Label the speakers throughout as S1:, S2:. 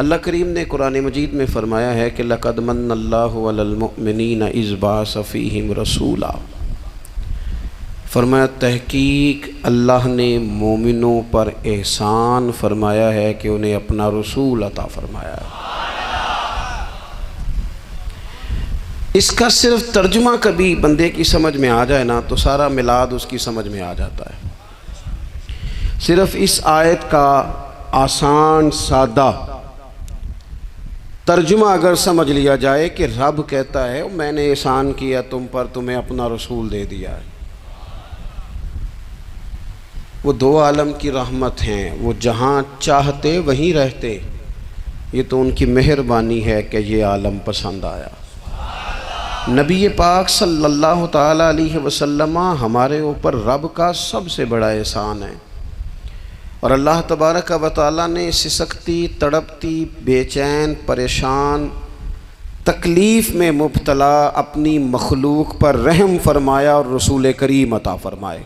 S1: अल्लाह करीम ने कुरान मजीद में फ़रमाया है कि लक़द मन्नल्लाहु अलल मुअमिनीना इज़ बअस फ़ीहिम रसूला। फरमाया तहकीक अल्लाह ने मोमिनों पर एहसान फरमाया है कि उन्हें अपना रसूल अता फरमाया है। इसका सिर्फ तर्जुमा कभी बंदे की समझ में आ जाए ना तो सारा मिलाद उसकी समझ में आ जाता है। सिर्फ इस आयत का आसान सादा तर्जुमा अगर समझ लिया जाए कि रब कहता है मैंने एहसान किया तुम पर, तुम्हें अपना रसूल दे दिया है। वो दो आलम की रहमत हैं, वो जहाँ चाहते वहीं रहते। ये तो उनकी मेहरबानी है कि ये आलम पसंद आया। नबी पाक सल्लल्लाहु ताला अलैहि वसल्लम हमारे ऊपर रब का सबसे बड़ा एहसान है। और अल्लाह तबारक व तआला ने सिसकती, तड़पती, बेचैन, परेशान, तकलीफ़ में मुब्तला अपनी मखलूक पर रहम फरमाया और रसूल करीम अता फरमाए।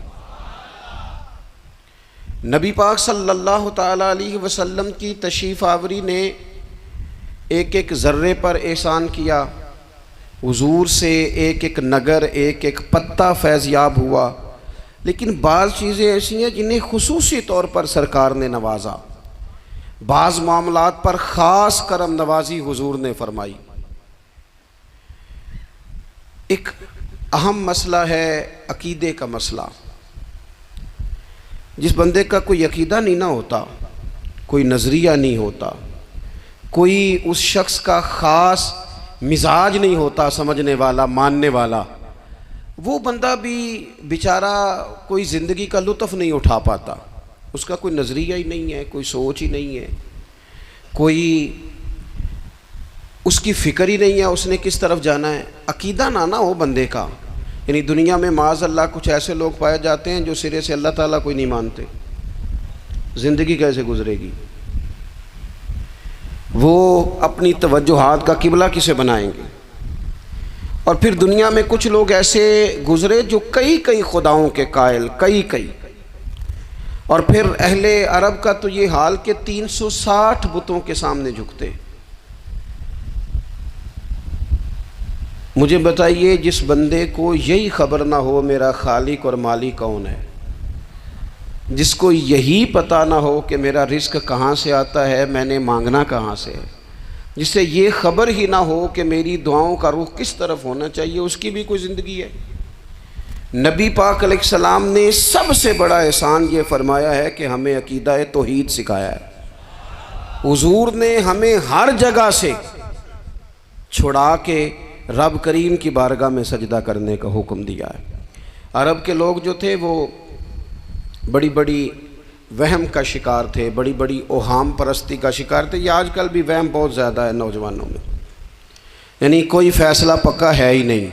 S1: नबी पाक सल्लल्लाहु ताला अलैहि वसल्लम की तशरीफ़ आवरी ने एक एक ज़र्रे पर एहसान किया। हुजूर से एक एक नगर, एक एक पत्ता फैज़याब हुआ। लेकिन बाज़ चीज़ें ऐसी हैं जिन्हें खुसूसी तौर पर सरकार ने नवाजा। बाज़ मामलात पर ख़ास करम नवाजी हुजूर ने फरमाई। एक अहम मसला है अकीदे का मसला। जिस बंदे का कोई अकीदा नहीं ना होता, कोई नज़रिया नहीं होता, कोई उस शख्स का ख़ास मिजाज नहीं होता समझने वाला, मानने वाला, वो बंदा भी बेचारा कोई ज़िंदगी का लुत्फ़ नहीं उठा पाता। उसका कोई नज़रिया ही नहीं है, कोई सोच ही नहीं है, कोई उसकी फ़िक्र ही नहीं है उसने किस तरफ जाना है। अकीदा ना हो बंदे का। यानी दुनिया में माज़ अल्लाह कुछ ऐसे लोग पाए जाते हैं जो सिरे से अल्लाह ताला कोई नहीं मानते। ज़िंदगी कैसे गुजरेगी? वो अपनी तवज्जुहात का किबला किसे बनाएंगे? और फिर दुनिया में कुछ लोग ऐसे गुज़रे जो कई कई खुदाओं के कायल, कई। और फिर अहले अरब का तो ये हाल कि 360 बुतों के सामने झुकते। मुझे बताइए, जिस बंदे को यही खबर ना हो मेरा खालिक और मालिक कौन है, जिसको यही पता ना हो कि मेरा रिस्क कहाँ से आता है, मैंने मांगना कहाँ से है, जिससे ये ख़बर ही ना हो कि मेरी दुआओं का रुख किस तरफ होना चाहिए, उसकी भी कोई ज़िंदगी है? नबी पाक अलैहिस्सलाम ने सबसे बड़ा एहसान ये फरमाया है कि हमें अकीदा तौहीद सिखाया है। हुजूर ने हमें हर जगह से छुड़ा के रब करीम की बारगाह में सजदा करने का हुक्म दिया है। अरब के लोग जो थे वो बड़ी बड़ी वहम का शिकार थे, बड़ी बड़ी ओहाम परस्ती का शिकार थे। ये आजकल भी वहम बहुत ज़्यादा है नौजवानों में। यानी कोई फ़ैसला पक्का है ही नहीं,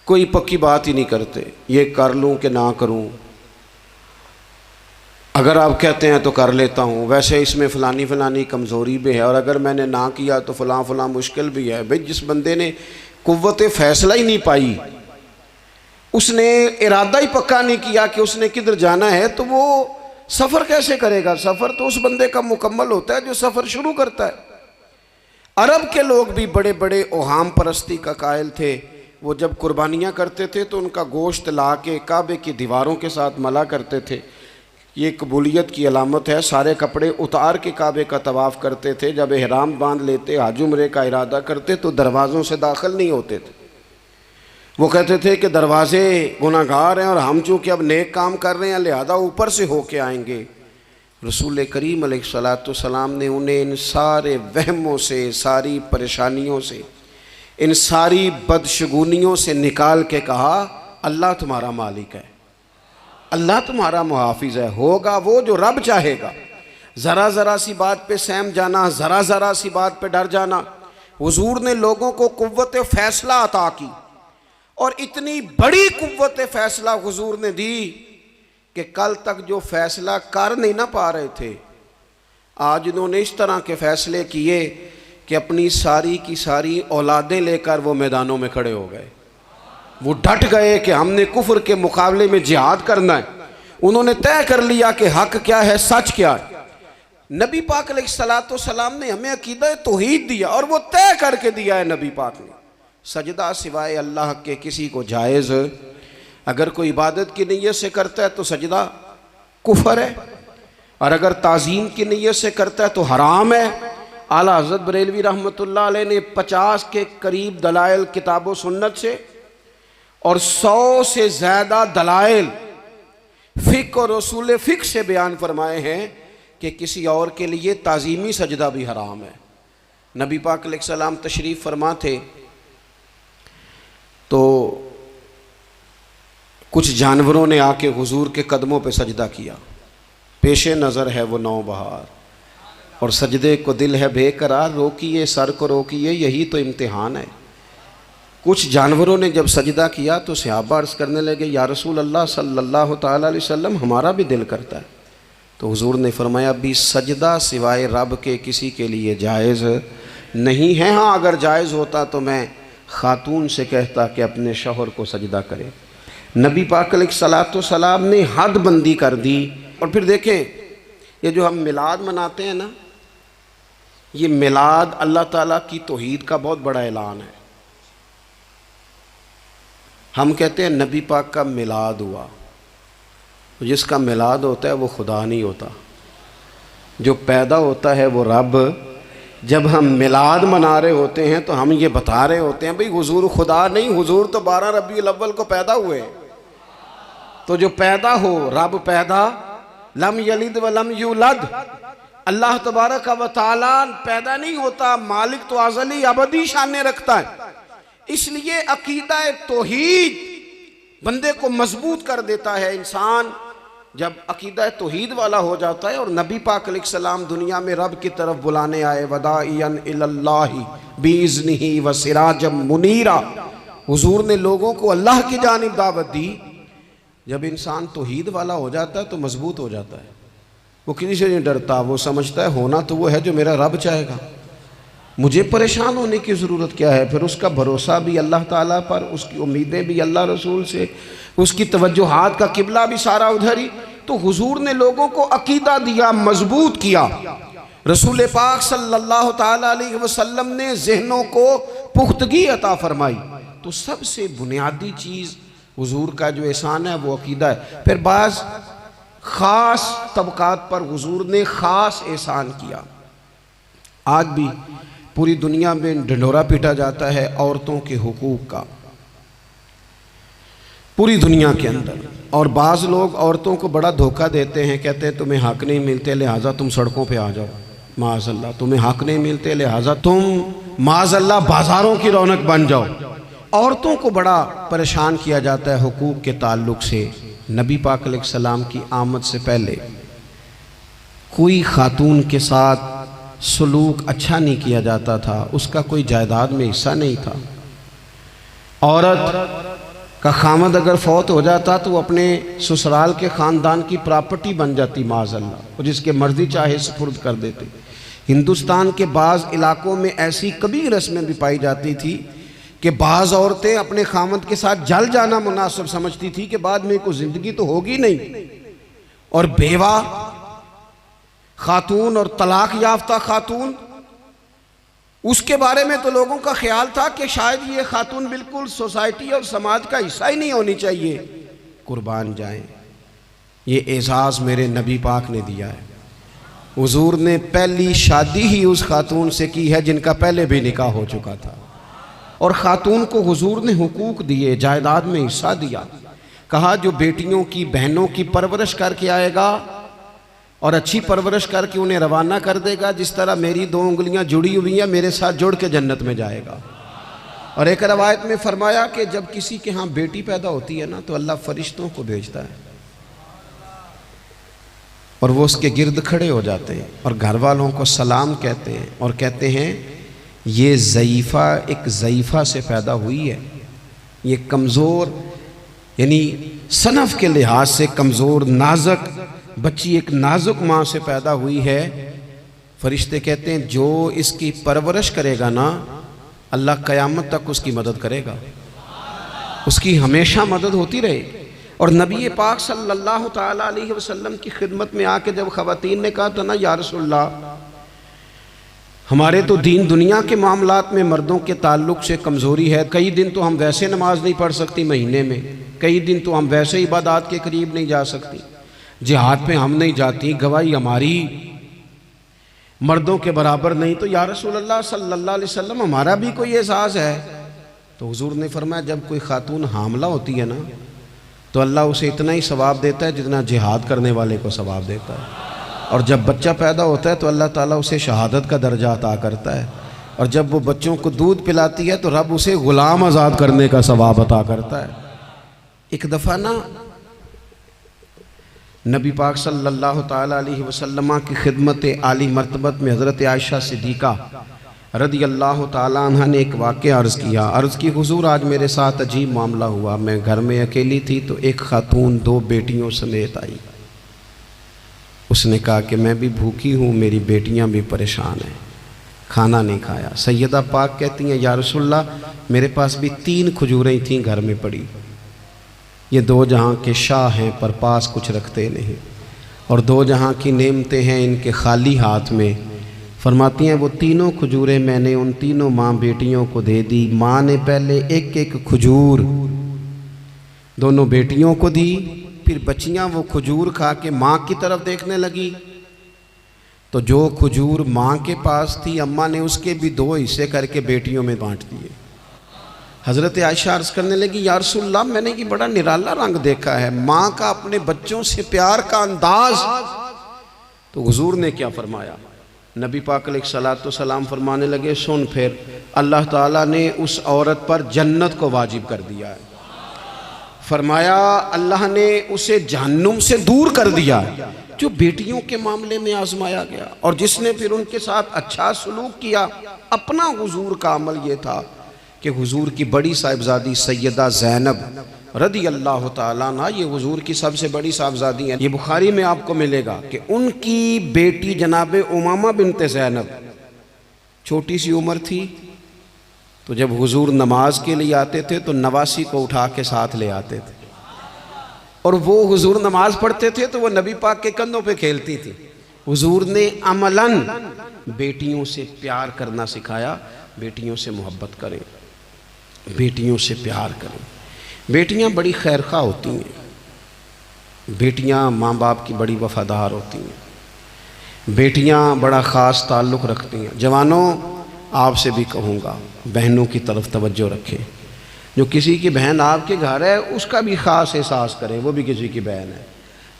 S1: कोई पक्की बात ही नहीं करते, ये कर लूँ कि ना करूँ, अगर आप कहते हैं तो कर लेता हूँ, वैसे इसमें फ़लानी कमज़ोरी भी है, और अगर मैंने ना किया तो फ़लाँ मुश्किल भी है। भाई जिस बंदे ने कुव्वत फ़ैसला ही नहीं पाई, उसने इरादा ही पक्का नहीं किया कि उसने किधर जाना है, तो वो सफ़र कैसे करेगा? सफ़र तो उस बंदे का मुकम्मल होता है जो सफ़र शुरू करता है। अरब के लोग भी बड़े बड़े ओहाम परस्ती का कायल थे। वो जब कुर्बानियाँ करते थे तो उनका गोश्त ला के काबे की दीवारों के साथ मला करते थे। ये कबूलियत की अलामत है। सारे कपड़े उतार के काबे का तवाफ़ करते थे। जब एहराम बांध लेते, हज उम्रे का इरादा करते, तो दरवाज़ों से दाखिल नहीं होते थे। वो कहते थे कि दरवाज़े गुनाहगार हैं और हम चूँकि अब नेक काम कर रहे हैं लिहाजा ऊपर से होके आएंगे। रसूल करीम अलैहिस्सलाम ने उन्हें इन सारे वहमों से, सारी परेशानियों से, इन सारी बदशगुनियों से निकाल के कहा अल्लाह तुम्हारा मालिक है, अल्लाह तुम्हारा मुहाफिज है। होगा वो जो रब चाहेगा। ज़रा ज़रा सी बात पे सहम जाना, ज़रा ज़रा सी बात पे डर जाना। हुजूर ने लोगों को कुव्वत फ़ैसला अता की, और इतनी बड़ी कुव्वत फ़ैसला हुजूर ने दी कि कल तक जो फ़ैसला कर नहीं ना पा रहे थे, आज उन्होंने इस तरह के फ़ैसले किए कि अपनी सारी की सारी औलादें लेकर वो मैदानों में खड़े हो गए। वो डट गए कि हमने कुफ्र के मुकाबले में जिहाद करना है। उन्होंने तय कर लिया कि हक क्या है, सच क्या है। नबी पाक अलैहिस्सलाम ने हमें अकीदा तौहीद दिया और वो तय करके दिया है नबी पाक ने, सजदा सिवाय अल्लाह के किसी को जायज़, अगर कोई इबादत की नीयत से करता है तो सजदा कुफर है, और अगर ताज़ीम की नीयत से करता है तो हराम है। आला हज़रत बरेलवी रहमतुल्लाह अलैह ने 50 के करीब दलाइल किताब सुन्नत से और 100 से ज़्यादा दलाइल फ़िक़्ह और उसूल फ़िक़्ह से बयान फरमाए हैं कि किसी और के लिए ताज़ीमी सजदा भी हराम है। नबी पाक अलैहिस्सलाम तशरीफ़ फरमा थे तो कुछ जानवरों ने आके हुजूर के कदमों पे सजदा किया, पेशे नज़र है वो नौबहार और सजदे को दिल है बेकरार, रोकिए सर को रोकिए यही तो इम्तिहान है। कुछ जानवरों ने जब सजदा किया तो सहाबा अर्ज़ करने लगे, या रसूल अल्लाह सल्लल्लाहु ताला अलैहि वसल्लम हमारा भी दिल करता है। तो हुजूर ने फरमाया, भी सजदा सिवाय रब के किसी के लिए जायज़ नहीं है। हाँ, अगर जायज़ होता तो मैं ख़ातून से कहता कि अपने शौहर को सजदा करे। नबी पाक अलैहिस्सलाम ने हद बंदी कर दी। और फिर देखें, ये जो हम मिलाद मनाते हैं ना, ये मिलाद अल्लाह ताला की तौहीद का बहुत बड़ा ऐलान है। हम कहते हैं नबी पाक का मिलाद हुआ, तो जिसका मिलाद होता है वो खुदा नहीं होता, जो पैदा होता है वो रब। जब हम मिलाद मना रहे होते हैं तो हम ये बता रहे होते हैं भाई हुजूर खुदा नहीं, हुजूर तो 12 रबीउल अव्वल को पैदा हुए। तो जो पैदा हो, रब पैदा, लम यलिद व लम यूलद, अल्लाह तबारक व तआला पैदा नहीं होता, मालिक तो अज़ली अबदी शान रखता है। इसलिए अकीदा तौहीद बंदे को मजबूत कर देता है। इंसान जब अकीदा तौहीद वाला हो जाता है और नबी पाक अलैहिस्सलाम दुनिया में रब की तरफ बुलाने आए, वदाइयन इलल्लाहि बिइज़्निही व सिराजम मुनीरा, हुजूर ने लोगों को अल्लाह की जानिब दावत दी। जब इंसान तौहीद वाला हो जाता है तो मजबूत हो जाता है, वो किसी से नहीं डरता, वो समझता है होना तो वो है जो मेरा रब चाहेगा, मुझे परेशान होने की ज़रूरत क्या है। फिर उसका भरोसा भी अल्लाह ताला पर, उसकी उम्मीदें भी अल्लाह रसूल से, उसकी तवज्जुहात का किबला भी सारा उधर ही। तो हुजूर ने लोगों को अकीदा दिया, मजबूत किया। रसूल पाक सल्लल्लाहु ताला अलैहि वसल्लम ने ज़हनों को पुख्तगी अता फरमाई। तो सबसे बुनियादी चीज़ हुजूर का जो एहसान है वो अकीदा है। फिर बाज़ ख़ास तबकात पर हुजूर ने ख़ास एहसान किया। आज भी पूरी दुनिया में ढिंढोरा पीटा जाता है औरतों के हुकूक का, पूरी दुनिया के अंदर। और बाज़ लोग औरतों को बड़ा धोखा देते हैं, कहते हैं तुम्हें हक नहीं मिलते लिहाजा तुम सड़कों पे आ जाओ, माज़अल्लाह तुम्हें हक नहीं मिलते लिहाजा तुम माज़अल्लाह बाज़ारों की रौनक बन जाओ। औरतों को बड़ा परेशान किया जाता है हुकूक के ताल्लुक़ से। नबी पाक अलैहिस्सलाम की आमद से पहले कोई खातून के साथ सलूक अच्छा नहीं किया जाता था, उसका कोई जायदाद में हिस्सा नहीं था। औरत का खामद अगर फौत हो जाता तो वो अपने ससुराल के ख़ानदान की प्रॉपर्टी बन जाती माज़अल्लाह, और जिसके मर्जी चाहे सुपुर्द कर देते। हिंदुस्तान के बाज़ इलाकों में ऐसी कभी रस्में भी पाई जाती थी कि बाज़ औरतें अपने खामद के साथ जल जाना मुनासिब समझती थी कि बाद में कोई ज़िंदगी तो होगी नहीं। और बेवा खातून और तलाक याफ्ता खातून, उसके बारे में तो लोगों का ख्याल था कि शायद ये खातून बिल्कुल सोसाइटी और समाज का हिस्सा ही नहीं होनी चाहिए। कुर्बान जाएं, ये एजाज़ मेरे नबी पाक ने दिया है। हुजूर ने पहली शादी ही उस खातून से की है जिनका पहले भी निकाह हो चुका था, और ख़ातून को हुजूर ने हुकूक दिए, जायदाद में हिस्सा दिया। कहा जो बेटियों की बहनों की परवरिश करके आएगा और अच्छी परवरिश करके उन्हें रवाना कर देगा, जिस तरह मेरी 2 उंगलियां जुड़ी हुई हैं मेरे साथ जुड़ के जन्नत में जाएगा। और एक रवायत में फरमाया कि जब किसी के यहाँ बेटी पैदा होती है ना तो अल्लाह फरिश्तों को भेजता है और वो उसके गिर्द खड़े हो जाते हैं और घर वालों को सलाम कहते हैं और कहते हैं ये ज़ईफ़ा एक ज़ईफ़ा से पैदा हुई है, ये कमज़ोर यानी सनफ़ के लिहाज से कमज़ोर नाजुक बच्ची एक नाजुक माँ से पैदा हुई है। फरिश्ते कहते हैं जो इसकी परवरिश करेगा ना अल्लाह क़यामत तक उसकी मदद करेगा, उसकी हमेशा मदद होती रहे। और नबी पाक सल्लल्लाहु ताला अलैहि वसल्लम की खिदमत में आके जब ख़वातीन ने कहा था ना, या रसूलल्लाह हमारे तो दीन दुनिया के मामलात में मर्दों के ताल्लुक़ से कमज़ोरी है, कई दिन तो हम वैसे नमाज नहीं पढ़ सकती महीने में, कई दिन तो हम वैसे इबादत के करीब नहीं जा सकती, जिहाद पे हम नहीं जाती, गवाही हमारी मर्दों के बराबर नहीं, तो या रसूलल्लाह सल्लल्लाहु अलैहि वसल्लम हमारा भी कोई एहसास है? तो हुजूर ने फरमाया जब कोई खातून हामला होती है ना, तो अल्लाह उसे इतना ही सवाब देता है जितना जिहाद करने वाले को सवाब देता है, और जब बच्चा पैदा होता है तो अल्लाह ताला उसे शहादत का दर्जा अता करता है, और जब वो बच्चों को दूध पिलाती है तो रब उसे ग़ुलाम आज़ाद करने का सवाब अता करता है। एक दफ़ा ना नबी पाक सल्लल्लाहु ताला अलैहि वसल्लम की खिदमत आली मर्तबत में हज़रत आयशा सिद्दीक़ा रदी अल्लाह ताला अन्हा ने एक वाक़या अर्ज़ किया। अर्ज़ की हुज़ूर आज मेरे साथ अजीब मामला हुआ, मैं घर में अकेली थी तो एक खातून 2 बेटियों समेत आई। उसने कहा कि मैं भी भूखी हूँ, मेरी बेटियाँ भी परेशान हैं, खाना नहीं खाया। सैयदा पाक कहती हैं या रसूलल्लाह मेरे पास भी 3 खजूरें थीं घर में पड़ी, ये 2 जहाँ के शाह हैं पर पास कुछ रखते नहीं, और 2 जहाँ की नेमतें हैं इनके खाली हाथ में। फरमाती हैं वो तीनों खजूरें मैंने उन तीनों माँ बेटियों को दे दी। माँ ने पहले एक एक खजूर दोनों बेटियों को दी, फिर बच्चियाँ वो खजूर खा के माँ की तरफ देखने लगी, तो जो खजूर माँ के पास थी अम्मा ने उसके भी 2 हिस्से करके बेटियों में बांट दिए। हज़रत आयशा अर्ज़ करने लगी या रसूलल्लाह मैंने ये बड़ा निराला रंग देखा है, माँ का अपने बच्चों से प्यार का अंदाज। तो हुजूर ने क्या फरमाया? नबी पाक अलैहिस्सलातु सलाम फरमाने लगे सुन, फिर अल्लाह ताला ने उस औरत पर जन्नत को वाजिब कर दिया है। फरमाया अल्लाह ने उसे जहन्नुम से दूर कर दिया जो बेटियों के मामले में आजमाया गया, और जिसने फिर उनके साथ अच्छा सलूक किया। अपना हुजूर का अमल ये था कि हुजूर की बड़ी साहिबजादी सैयदा ज़ैनब रदी अल्लाह ताला अन्हा, ये हुजूर की सबसे बड़ी साहिबजादी हैं। ये बुखारी में आपको मिलेगा कि उनकी बेटी जनाब उमामा बिनते ज़ैनब छोटी सी उम्र थी, तो जब हुजूर नमाज के लिए आते थे तो नवासी को उठा के साथ ले आते थे, और वो हुजूर नमाज पढ़ते थे तो वो नबी पाक के कंधों पे खेलती थी। हुजूर ने अमलन बेटियों से प्यार करना सिखाया, बेटियों से मोहब्बत करें, बेटियों से प्यार करें। बेटियां बड़ी खैरखा होती हैं, बेटियां माँ बाप की बड़ी वफ़ादार होती हैं, बेटियां बड़ा ख़ास ताल्लुक़ रखती हैं। जवानों आपसे भी कहूँगा बहनों की तरफ तवज्जो रखें। जो किसी की बहन आपके घर है उसका भी ख़ास एहसास करें, वो भी किसी की बहन है,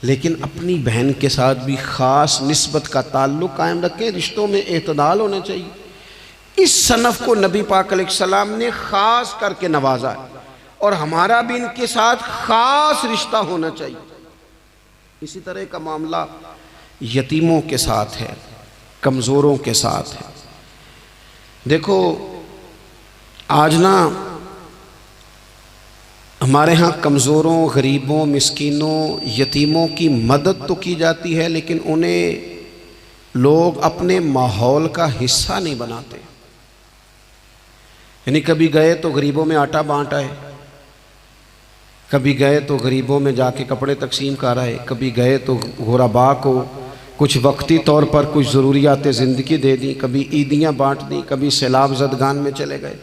S1: लेकिन अपनी बहन के साथ भी ख़ास निस्बत का ताल्लुक़ कायम रखें। रिश्तों में एतदाल होना चाहिए। इस सनफ़ को नबी पाक अलैहिस्सलाम ने ख़ास करके नवाजा है, और हमारा भी इनके साथ ख़ास रिश्ता होना चाहिए। इसी तरह का मामला यतीमों के साथ है, कमज़ोरों के साथ है। देखो आज ना हमारे यहाँ कमज़ोरों, गरीबों, मिस्कीनों, यतीमों की मदद तो की जाती है, लेकिन उन्हें लोग अपने माहौल का हिस्सा नहीं बनाते। यानी कभी गए तो गरीबों में आटा बांट आए, कभी गए तो गरीबों में जाके कपड़े तकसीम कर आए, कभी गए तो गुरबा को कुछ वक्ती तौर पर कुछ ज़रूरियात ज़िंदगी दे दी, कभी ईदियाँ बांट दी, कभी सैलाब ज़दगान में चले गए।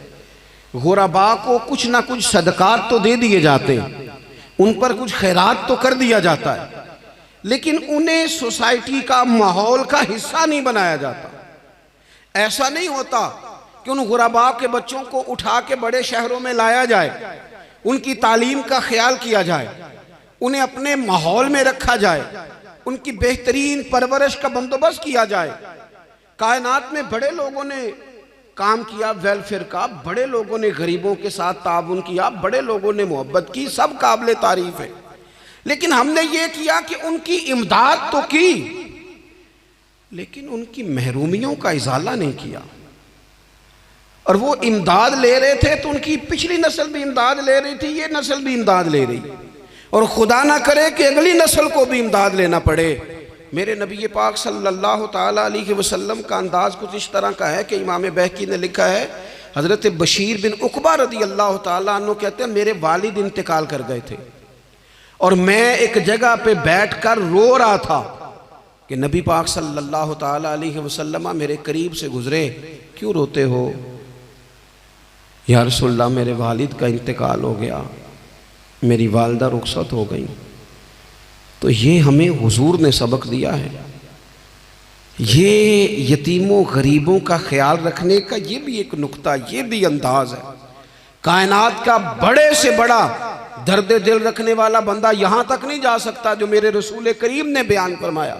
S1: गुरबा को कुछ ना कुछ सदकात तो दे दिए जाते हैं, उन पर कुछ खैरात तो कर दिया जाता है, लेकिन उन्हें सोसाइटी का माहौल का हिस्सा नहीं बनाया जाता। ऐसा नहीं होता कि उन गुरबा के बच्चों को उठा के बड़े शहरों में लाया जाए, उनकी तालीम का ख्याल किया जाए, उन्हें अपने माहौल में रखा जाए, उनकी बेहतरीन परवरिश का बंदोबस्त किया जाए। कायनात में बड़े लोगों ने काम किया वेलफेयर का, बड़े लोगों ने गरीबों के साथ ताउन किया, बड़े लोगों ने मोहब्बत की, सब काबिल तारीफ है। लेकिन हमने ये किया कि उनकी इमदाद तो की, लेकिन उनकी महरूमियों का इजाला नहीं किया। और वो इमदाद ले रहे थे तो उनकी पिछली नस्ल भी इमदाद ले रही थी, ये नस्ल भी इमदाद ले रही, और खुदा ना करे कि अगली नस्ल को भी इमदाद लेना पड़े। मेरे नबी पाक सल्लल्लाहु ताला अलैहि वसल्लम का अंदाज़ कुछ इस तरह का है कि इमाम बहकी ने लिखा है, हज़रत बशीर बिन उक़बा रदी अल्लाह ताला अन्हु कहते हैं मेरे वालिद इंतकाल कर गए थे, और मैं एक जगह पे बैठकर रो रहा था कि नबी पाक सल्लल्लाहु ताला अलैहि वसल्लम मेरे करीब से गुजरे, क्यों रोते हो? या रसूलल्लाह मेरे वालिद का इंतकाल हो गया, मेरी वालदा रुखसत हो गई। तो ये हमें हुजूर ने सबक दिया है, ये यतीमों गरीबों का ख्याल रखने का ये भी एक नुक्ता, ये भी अंदाज है। कायनात का बड़े से बड़ा दर्द दिल रखने वाला बंदा यहाँ तक नहीं जा सकता जो मेरे रसूल करीम ने बयान फरमाया।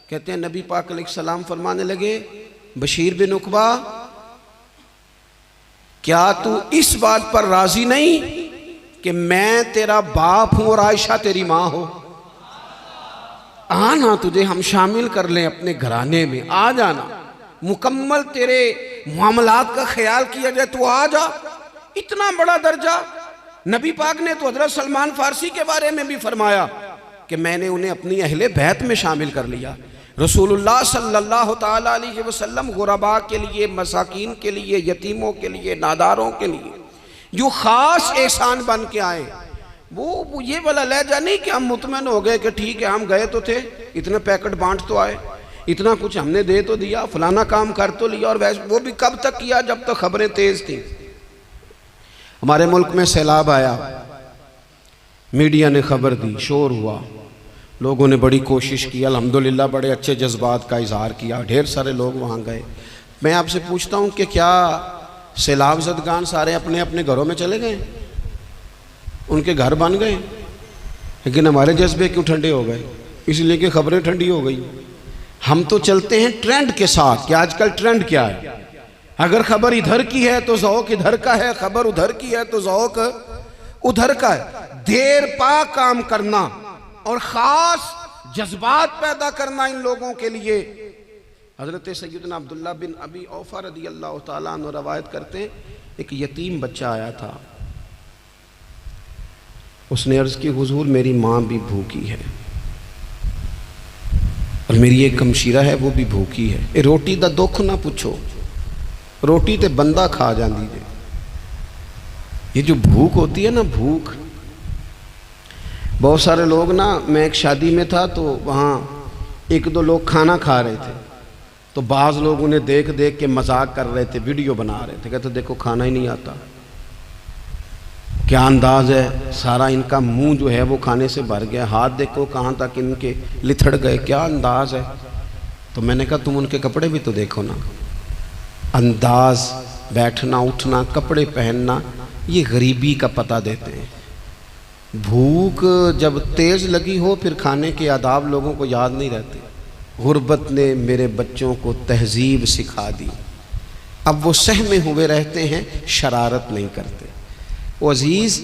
S1: कहते हैं नबी पाक अलैहिस्सलाम फरमाने लगे, बशीर बिन उकबा, क्या तू इस बात पर राजी नहीं कि मैं तेरा बाप हूं और आयशा तेरी मां हो? आना, तुझे हम शामिल कर लें अपने घराने में, आ जाना, मुकम्मल तेरे मामलात का ख्याल किया जाए, तू आ जा। इतना बड़ा दर्जा। नबी पाक ने तो हजरत सलमान फारसी के बारे में भी फरमाया कि मैंने उन्हें अपनी अहले बैत में शामिल कर लिया। रसूलुल्लाह सल्लल्लाहु ताला अलैहि वसल्लम गुरबा के लिए, मसाकीन के लिए, यतीमों के लिए, नादारों के लिए जो ख़ास एहसान बन के आए, वो ये वाला लहजा नहीं कि हम मुतमईन हो गए कि ठीक है हम गए तो थे, इतने पैकेट बांट तो आए, इतना कुछ हमने दे तो दिया, फलाना काम कर तो लिया, और वैसे वो भी कब तक किया जब तक खबरें तेज़ थी। हमारे मुल्क में सैलाब आया, मीडिया ने खबर दी, शोर हुआ, लोगों ने बड़ी कोशिश की, अल्हम्दुलिल्लाह बड़े अच्छे जज्बात का इजहार किया, ढेर सारे लोग वहाँ गए। मैं आपसे पूछता हूँ कि क्या सैलाब ज़दगान सारे अपने अपने घरों में चले गए? उनके घर बन गए? लेकिन हमारे जज्बे क्यों ठंडे हो गए? इसलिए कि खबरें ठंडी हो गई। हम तो चलते हैं ट्रेंड के साथ कि आजकल ट्रेंड क्या है। अगर खबर इधर की है तो ज़ौक़ इधर का है, खबर उधर की है तो ज़ौक़ उधर का है। देर पा काम करना और ख़ास जज्बात पैदा करना इन लोगों के लिए। हज़रत सैयदना अब्दुल्लाह बिन अबी औफ़ा रज़ियल्लाहु ताला अन्हु रवायत करते हैं, एक यतीम बच्चा आया था, उसने अर्ज़ की, हुज़ूर मेरी माँ भी भूखी है और मेरी एक कमशीरा है वो भी भूखी है, ए रोटी दा दुख ना पूछो, रोटी ते बंदा खा जाती है। ये जो भूख होती है ना, भूख, बहुत सारे लोग ना, मैं एक शादी में था तो वहाँ एक दो लोग खाना खा रहे थे, तो बाज़ लोग उन्हें देख देख के मजाक कर रहे थे, वीडियो बना रहे थे, कहते देखो खाना ही नहीं आता, क्या अंदाज है, सारा इनका मुंह जो है वो खाने से भर गया, हाथ देखो कहाँ तक इनके लिथड़ गए, क्या अंदाज है। तो मैंने कहा तुम उनके कपड़े भी तो देखो ना, अंदाज, बैठना उठना, कपड़े पहनना, ये गरीबी का पता देते हैं। भूख जब तेज़ लगी हो फिर खाने के आदाब लोगों को याद नहीं रहते। गुर्बत ने मेरे बच्चों को तहजीब सिखा दी, अब वो सहमे हुए रहते हैं, शरारत नहीं करते। वो अजीज़,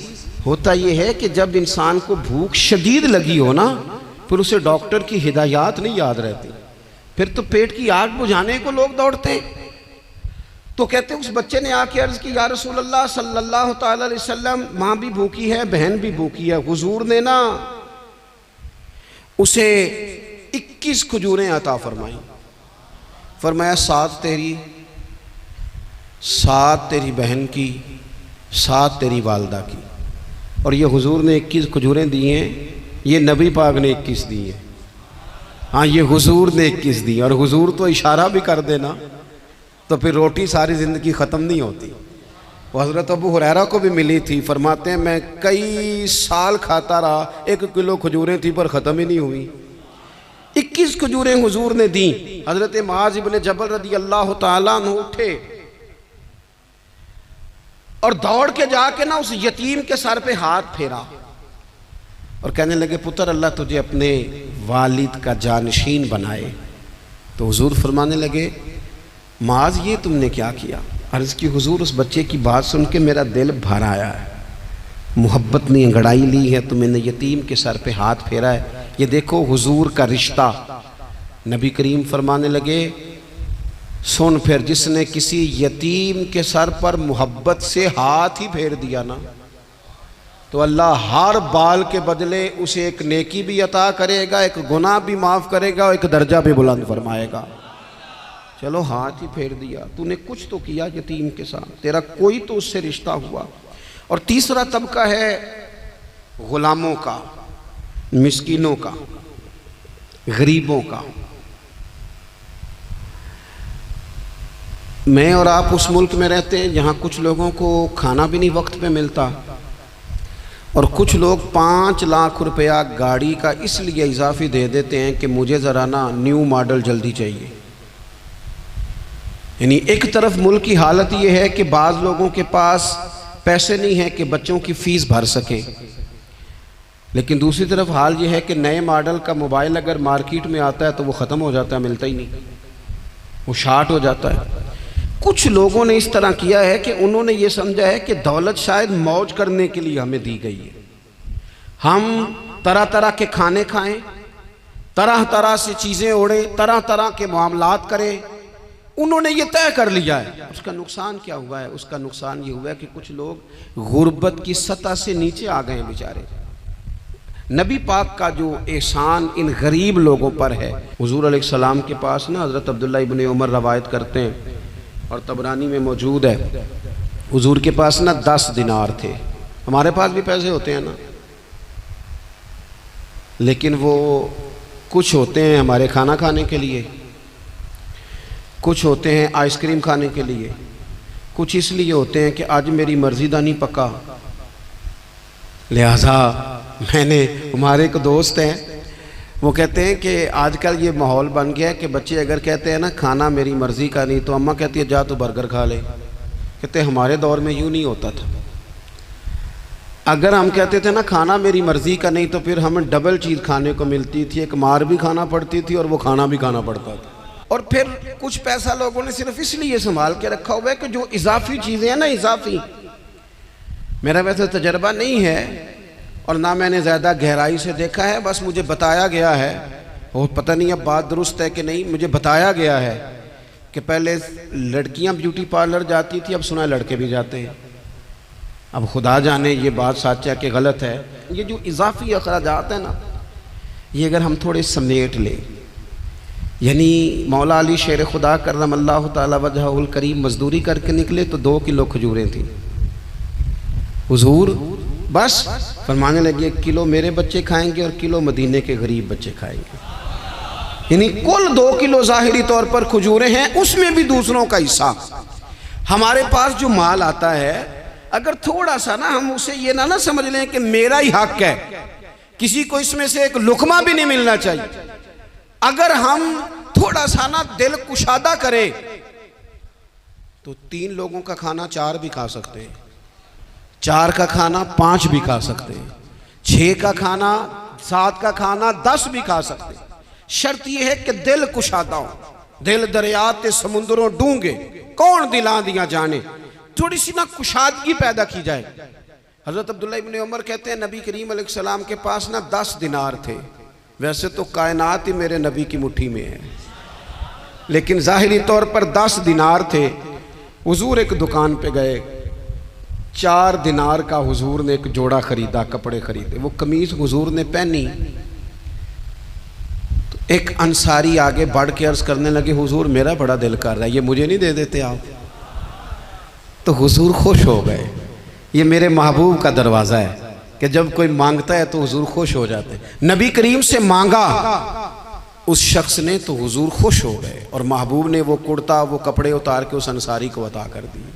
S1: होता ये है कि जब इंसान को भूख शदीद लगी हो ना, फिर उसे डॉक्टर की हिदायत नहीं याद रहती, फिर तो पेट की आग बुझाने को लोग दौड़ते हैं। तो कहते उस बच्चे ने आके अर्ज़ की, या रसूल अल्लाह सल्लल्लाहु ताला अलैहि वसल्लम, माँ भी भूखी है, बहन भी भूखी है। हुजूर ने ना उसे 21 खजूरें अता फरमाई, फरमाया 7 तेरी, 7 तेरी बहन की, 7 तेरी वालदा की। और ये हुजूर ने 21 खजूरें दी हैं, ये नबी पाक ने 21 दी हैं। हाँ, ये हुजूर ने 21 दी, और हुजूर तो इशारा भी कर देना तो फिर रोटी सारी ज़िंदगी ख़त्म नहीं होती। वो हज़रत अबू हुरैरा को भी मिली थी, फरमाते हैं मैं कई साल खाता रहा, 1 किलो खजूरें थी पर ख़त्म ही नहीं हुई। 21 खजूरें हुजूर ने दी। हज़रत मुआज़ इब्न जबल रज़ी अल्लाह ताला अन्हु उठे और दौड़ के जाके ना उस यतीम के सर पे हाथ फेरा और कहने लगे, पुत्र अल्लाह तुझे अपने वालिद का जानशीन बनाए। तो हुजूर फरमाने लगे, माज ये तुमने क्या किया? अर्ज़ की, हुजूर उस बच्चे की बात सुन के मेरा दिल भर आया है, मोहब्बत ने अंगड़ाई ली है तो मैंने यतीम के सर पे हाथ फेरा है। ये देखो हुजूर का रिश्ता। नबी करीम फरमाने लगे, सुन, फिर जिसने किसी यतीम के सर पर मोहब्बत से हाथ ही फेर दिया ना, तो अल्लाह हर बाल के बदले उसे एक नेकी भी अता करेगा, एक गुनाह भी माफ़ करेगा और एक दर्जा भी बुलंद फरमाएगा। चलो हाथ ही फेर दिया, तूने कुछ तो किया यतीम के साथ, तेरा कोई तो उससे रिश्ता हुआ। और तीसरा तबका है ग़ुलामों का। मिस्कीनों का, गरीबों का। मैं और आप उस मुल्क में रहते हैं जहाँ कुछ लोगों को खाना भी नहीं वक्त पे मिलता, और कुछ लोग 5 लाख रुपया गाड़ी का इसलिए इजाफी दे देते हैं कि मुझे ज़रा ना न्यू मॉडल जल्दी चाहिए। यानी एक तरफ मुल्क की हालत ये है कि बाज़ लोगों के पास पैसे नहीं हैं कि बच्चों की फ़ीस भर सकें, लेकिन दूसरी तरफ हाल ये है कि नए मॉडल का मोबाइल अगर मार्केट में आता है तो वो ख़त्म हो जाता है, मिलता ही नहीं, वो शार्ट हो जाता है। कुछ लोगों ने इस तरह किया है कि उन्होंने ये समझा है कि दौलत शायद मौज करने के लिए हमें दी गई है, हम तरह तरह के खाने खाएं, तरह तरह से चीज़ें ओढ़ें, तरह तरह के मामलात करें। उन्होंने ये तय कर लिया है। उसका नुकसान क्या हुआ है? उसका नुकसान ये हुआ है कि कुछ लोग गुर्बत की सतह से नीचे आ गए हैं बेचारे। नबी पाक का जो एहसान इन गरीब लोगों पर है, हुजूर अलैहिस्सलाम के पास ना हज़रत अब्दुल्ला इब्न उमर रवायत करते हैं और तबरानी में मौजूद है, हुजूर के पास ना 10 दिनार थे। हमारे पास भी पैसे होते हैं ना, लेकिन वो कुछ होते हैं हमारे खाना खाने के लिए, कुछ होते हैं आइसक्रीम खाने के लिए, कुछ इसलिए होते हैं कि आज मेरी मर्जी दा नहीं पक्का, लिहाजा मैंने, हमारे एक दोस्त हैं वो कहते हैं कि आजकल ये माहौल बन गया है कि बच्चे अगर कहते हैं ना खाना मेरी मर्ज़ी का नहीं, तो अम्मा कहती है जा तो बर्गर खा ले। कहते हैं हमारे दौर में यूँ नहीं होता था। अगर हम कहते थे ना खाना मेरी मर्ज़ी का नहीं, तो फिर हमें डबल चीज़ खाने को मिलती थी, एक मार भी खाना पड़ती थी और वो खाना भी खाना पड़ता था। और फिर कुछ पैसा लोगों ने सिर्फ इसलिए संभाल के रखा हुआ है कि जो इजाफी चीज़ें हैं ना, इजाफी, मेरा वैसे तजर्बा नहीं है और ना मैंने ज़्यादा गहराई से देखा है, बस मुझे बताया गया है, और पता नहीं अब बात दुरुस्त है कि नहीं, मुझे बताया गया है कि पहले लड़कियां ब्यूटी पार्लर जाती थी, अब सुना है लड़के भी जाते हैं। अब खुदा जाने ये बात सच है कि गलत है। ये जो इजाफी अखराजात है ना, ये अगर हम थोड़े समेट लें, यानी मौला अली शेर खुदा करमल्लाहु ताला वजहुल करीम मजदूरी करके निकले तो 2 किलो खजूरें थी। हुजूर बस फरमाने लगे 1 किलो मेरे बच्चे खाएंगे और किलो मदीने के गरीब बच्चे खाएंगे। यानी कुल 2 किलो ज़ाहिरी तौर पर खजूरें हैं, उसमें भी दूसरों का हिस्सा। हमारे पास जो माल आता है, अगर थोड़ा सा ना हम उसे ये ना समझ लें कि मेरा ही हक है, किसी को इसमें से एक लुकमा भी नहीं मिलना चाहिए। अगर हम थोड़ा सा ना दिल कुशादा करें तो 3 लोगों का खाना 4 भी खा सकते हैं, 4 का खाना 5 भी खा सकते हैं, 6 का खाना 7 का खाना 10 भी खा सकते हैं। शर्त यह है कि दिल कुशादा हो। दिल दरिया ते समुंदरों डूंगे, कौन दिला दिया जाने, थोड़ी सी ना कुशादगी पैदा की जाए। हज़रत अब्दुल्ला इब्न उमर कहते हैं नबी करीम अलैहिस्सलाम के पास ना 10 दिनार थे। वैसे तो कायनात ही मेरे नबी की मुट्ठी में है, लेकिन ज़ाहिरी तौर पर 10 दिनार थे। हुजूर एक दुकान पे गए, 4 दिनार का हुजूर ने एक जोड़ा खरीदा, कपड़े खरीदे। वो कमीज हुजूर ने पहनी तो एक अंसारी आगे बढ़ के अर्ज करने लगे, हुजूर मेरा बड़ा दिल कर रहा है, ये मुझे नहीं दे देते आप? तो हुजूर खुश हो गए। ये मेरे महबूब का दरवाज़ा है कि जब कोई मांगता है तो हुजूर खुश हो जाते हैं। नबी करीम से मांगा उस शख्स ने तो हुजूर खुश हो गए, और महबूब ने वो कुर्ता, वो कपड़े उतार के उस अंसारी को अता कर दिए,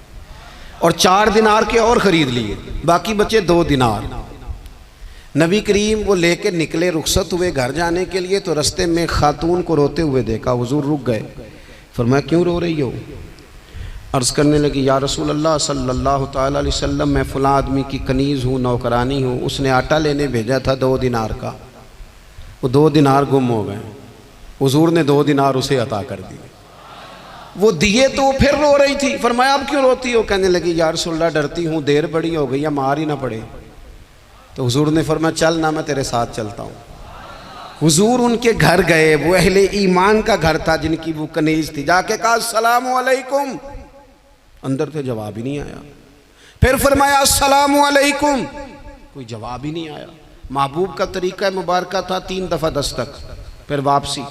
S1: और 4 दिनार के और ख़रीद लिए, बाकी बचे 2 दिनार। नबी करीम वो लेके निकले, रुखसत हुए घर जाने के लिए, तो रास्ते में खातून को रोते हुए देखा। हुजूर रुक गए, फरमाया क्यों रो रही हो? अर्ज़ करने लगी या रसूल अल्लाह सल्लल्लाहु ताला अलैहि वसल्लम, मैं फ़लाँ आदमी की कनीज़ हूँ, नौकरानी हूँ, उसने आटा लेने भेजा था 2 दिनार का, वो 2 दिनार गुम हो गए। हुजूर ने 2 दिनार उसे अता कर दिए। वो दिए तो फिर रो रही थी। फरमाया अब क्यों रोती हो? कहने लगी या रसूल अल्लाह डरती हूँ देर बड़ी हो गई या मार ही ना पड़े। तो हुजूर ने फरमाया चल ना, मैं तेरे साथ चलता हूँ। हुजूर उनके घर गए, वो अहले ईमान का घर था जिनकी वो कनीज थी। जाके कहा अस्सलामु अलैकुम, अंदर से जवाब ही नहीं आया। फिर फरमाया अस्सलामु अलैकुम, कोई जवाब ही नहीं आया। महबूब का तरीका मुबारक था 3 दफ़ा दस्तक, फिर वापसी।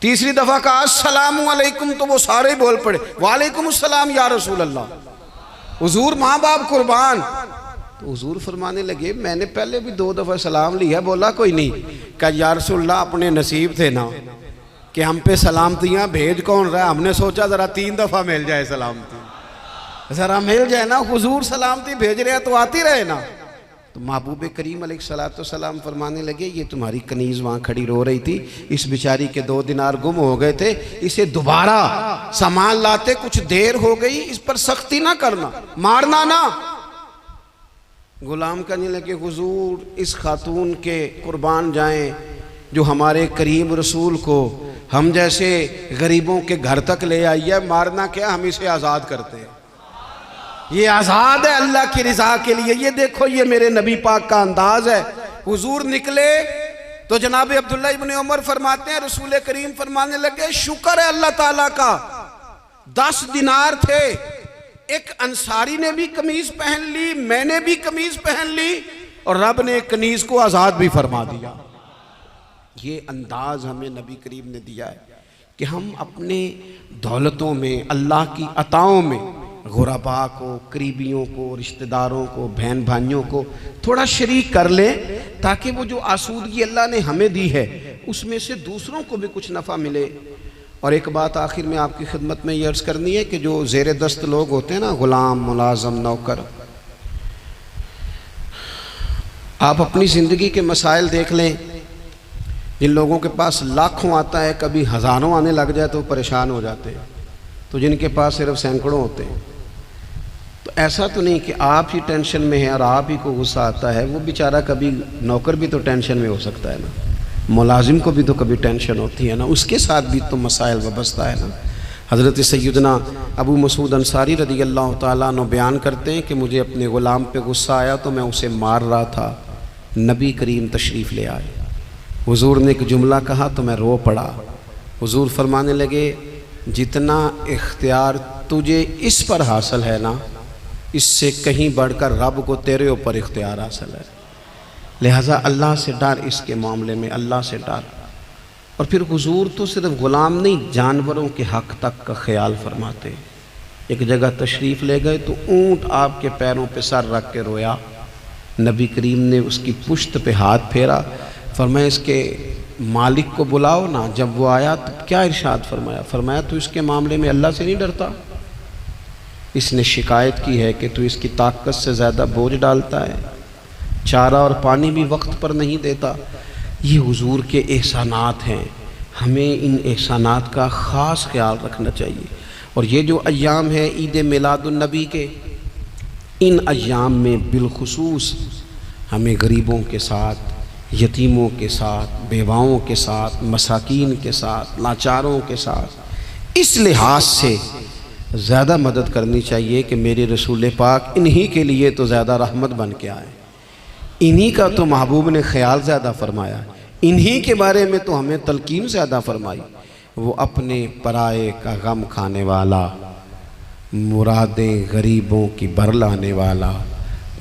S1: तीसरी दफ़ा कहा अस्सलामु अलैकुम, तो वो सारे बोल पड़े वालेकुम अस्सलाम या रसूल अल्लाह। हुजूर माँ बाप कुर्बान, तो हुजूर फरमाने लगे मैंने पहले भी 2 दफ़ा सलाम लिया, बोला कोई नहीं। कहा या रसूलल्लाह अपने नसीब थे ना कि हम पे सलामतियाँ भेज कौन रहा है, हमने सोचा ज़रा 3 दफ़ा मिल जाए सलामती, ज़रा मिल जाए ना। हुजूर सलामती भेज रहे हैं तो आती रहे ना। तो महबूब करीम अलैहिस्सलाम फरमाने लगे ये तुम्हारी कनीज़ वहाँ खड़ी रो रही थी, इस बेचारी के 2 दिनार गुम हो गए थे, इसे दोबारा सामान लाते कुछ देर हो गई, इस पर सख्ती ना करना, मारना ना। गुलाम कहने लगे हुजूर इस खातून के कुर्बान जाएं जो हमारे करीम रसूल को हम जैसे गरीबों के घर तक ले आई है, मारना क्या, हम इसे आज़ाद करते हैं, ये आज़ाद है अल्लाह की रिज़ा के लिए। ये देखो ये मेरे नबी पाक का अंदाज है। हुजूर निकले तो जनाब अब्दुल्ला इब्न उमर फरमाते हैं रसूल करीम फरमाने लगे शुक्र है अल्लाह ताला का, 10 दिनार थे, एक अंसारी ने भी कमीज पहन ली, मैंने भी कमीज पहन ली, और रब ने कनीज को आज़ाद भी फरमा दिया। ये अंदाज हमें नबी करीम ने दिया है कि हम अपने दौलतों में, अल्लाह की अताओं में गुरबा को, करीबियों को, रिश्तेदारों को, बहन भाइयों को थोड़ा शरीक कर लें, ताकि वो जो आसूदगी अल्लाह ने हमें दी है उसमें से दूसरों को भी कुछ नफ़ा मिले। और एक बात आखिर में आपकी खिदमत में ये अर्ज़ करनी है कि जो ज़ेर दस्त लोग होते हैं ना, ग़ुलाम, मुलाज़म, नौकर, आप अपनी ज़िंदगी के मसाइल देख लें। जिन लोगों के पास लाखों आता है, कभी हज़ारों आने लग जाए तो परेशान हो जाते हैं, तो जिनके पास सिर्फ सैकड़ों होते हैं, तो ऐसा तो नहीं कि आप ही टेंशन में हैं और आप ही को गुस्सा आता है। वो बेचारा कभी, नौकर भी तो टेंशन में हो सकता है ना, मुलाजिम को भी तो कभी टेंशन होती है ना, उसके साथ भी तो मसाइल वाबस्ता है ना। हज़रत सैयदना अबू मसूद अंसारी रज़ी अल्लाह ताला अन्हु बयान करते हैं कि मुझे अपने ग़ुलाम पे गुस्सा आया तो मैं उसे मार रहा था, नबी करीम तशरीफ़ ले आए, हुजूर ने एक जुमला कहा तो मैं रो पड़ा। हुजूर फरमाने लगे जितना इख्तियार तुझे इस पर हासिल है ना, इससे कहीं बढ़कर रब को तेरे ऊपर इख्तियार हासिल है, लिहाजा अल्लाह से डर, इसके मामले में अल्लाह से डर। और फिर हुजूर तो सिर्फ ग़ुलाम नहीं, जानवरों के हक़ तक का ख्याल फरमाते। एक जगह तशरीफ़ ले गए तो ऊँट आपके पैरों पे सर रख के रोया, नबी करीम ने उसकी पुश्त पे हाथ फेरा, फरमाया इसके मालिक को बुलाओ ना। जब वो आया तो क्या इरशाद फरमाया, फरमाया तो इसके मामले में अल्लाह से नहीं डरता, इसने शिकायत की है कि तू इसकी ताकत से ज़्यादा बोझ डालता है, चारा और पानी भी वक्त पर नहीं देता। ये हुजूर के एहसानात हैं, हमें इन एहसानात का ख़ास ख्याल रखना चाहिए। और ये जो अय्याम है ईद मिलादुन्नबी के, इन अय्याम में बिलखुसूस हमें गरीबों के साथ, यतीमों के साथ, बेवाओं के साथ, मसाकीन के साथ, लाचारों के साथ इस लिहाज से ज़्यादा मदद करनी चाहिए कि मेरे रसूल पाक इन्हीं के लिए तो ज़्यादा रहमत बन के आए, इन्हीं का तो महबूब ने ख्याल ज़्यादा फरमाया, इन्हीं के बारे में तो हमें तलकीन ज़्यादा फरमाई। वो अपने पराए का गम खाने वाला, मुरादें गरीबों की भर लाने वाला,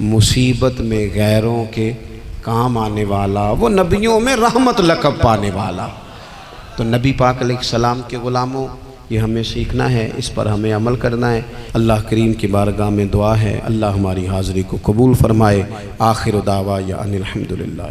S1: मुसीबत में गैरों के काम आने वाला, वो नबियों में रहमत लक़ब पाने वाला। तो नबी पाक अलैहिस्सलाम के ग़ुलामों, ये हमें सीखना है, इस पर हमें अमल करना है। अल्लाह करीम की बारगाह में दुआ है अल्लाह हमारी हाज़िरी को कबूल फ़रमाए। आखिर दावा या अनिल हम्दुलिल्लाह।